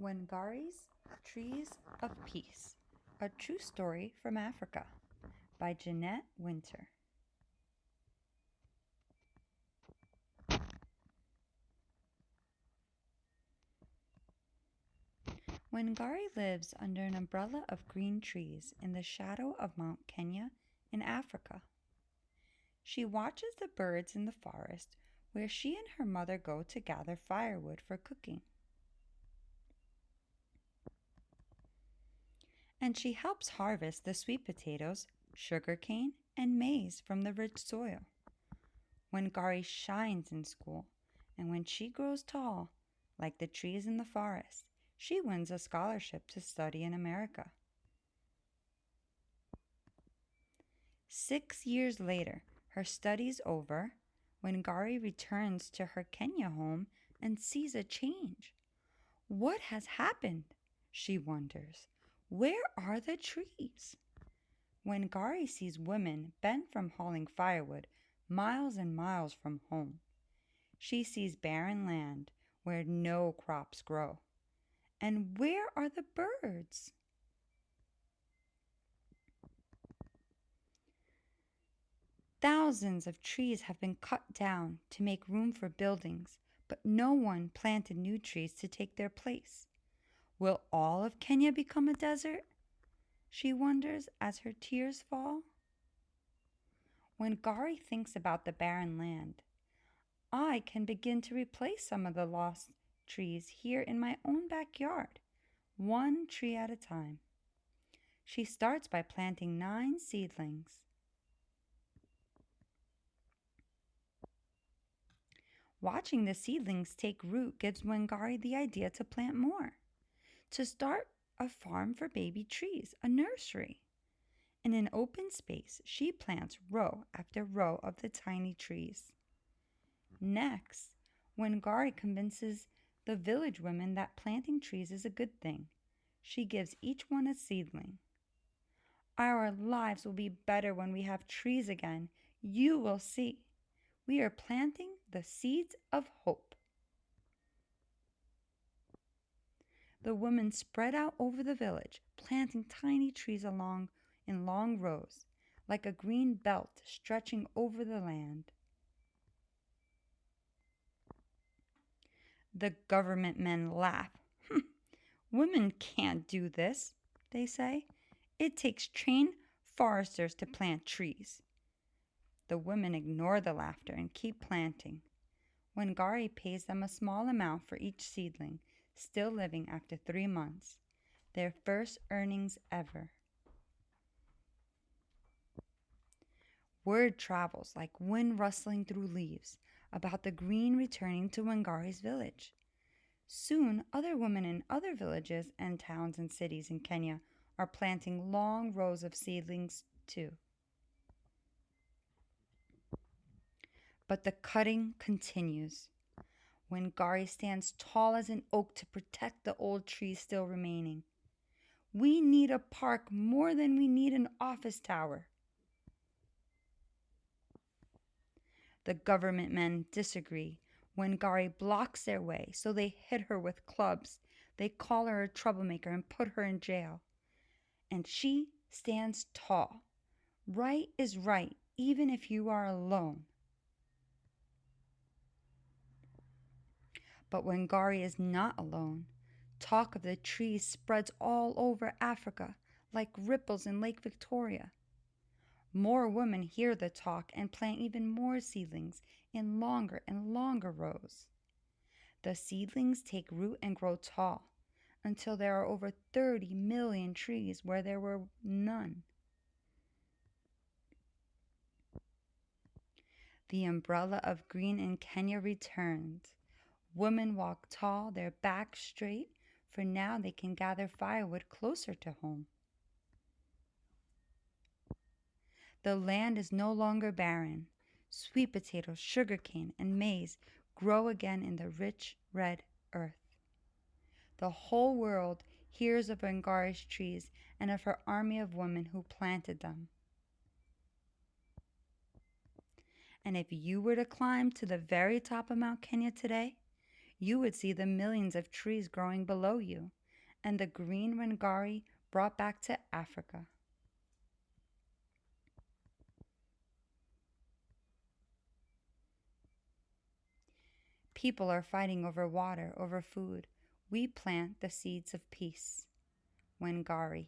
Wangari's Trees of Peace, a true story from Africa by Jeanette Winter. Wangari lives under an umbrella of green trees in the shadow of Mount Kenya in Africa. She watches the birds in the forest where she and her mother go to gather firewood for cooking. And she helps harvest the sweet potatoes, sugarcane, and maize from the rich soil. Wangari shines in school, and when she grows tall, like the trees in the forest, she wins a scholarship to study in America. 6 years later, her studies over, Wangari returns to her Kenya home and sees a change. What has happened? She wonders. Where are the trees? Wangari sees women bent from hauling firewood miles and miles from home. She sees barren land where no crops grow. And where are the birds? Thousands of trees have been cut down to make room for buildings, but no one planted new trees to take their place. Will all of Kenya become a desert? She wonders as her tears fall. Wangari thinks about the barren land. I can begin to replace some of the lost trees here in my own backyard, one tree at a time. She starts by planting 9 seedlings. Watching the seedlings take root gives Wangari the idea to plant more, to start a farm for baby trees, a nursery. In an open space, she plants row after row of the tiny trees. Next, Wangari convinces the village women that planting trees is a good thing. She gives each one a seedling. Our lives will be better when we have trees again. You will see. We are planting the seeds of hope. The women spread out over the village, planting tiny trees along in long rows, like a green belt stretching over the land. The government men laugh. Women can't do this, they say. It takes trained foresters to plant trees. The women ignore the laughter and keep planting. Wangari pays them a small amount for each seedling, still living after 3 months, their first earnings ever. Word travels like wind rustling through leaves about the green returning to Wangari's village. Soon, other women in other villages and towns and cities in Kenya are planting long rows of seedlings too. But the cutting continues. Wangari stands tall as an oak to protect the old trees still remaining. We need a park more than we need an office tower. The government men disagree. Wangari blocks their way, so they hit her with clubs. They call her a troublemaker and put her in jail. And she stands tall. Right is right, even if you are alone. But Wangari is not alone. Talk of the trees spreads all over Africa, like ripples in Lake Victoria. More women hear the talk and plant even more seedlings in longer and longer rows. The seedlings take root and grow tall until there are over 30 million trees where there were none. The umbrella of green in Kenya returns. Women walk tall, their backs straight, for now they can gather firewood closer to home. The land is no longer barren. Sweet potatoes, sugarcane, and maize grow again in the rich red earth. The whole world hears of Wangari's trees and of her army of women who planted them. And if you were to climb to the very top of Mount Kenya today, you would see the millions of trees growing below you, and the green Wangari brought back to Africa. People are fighting over water, over food. We plant the seeds of peace. Wangari.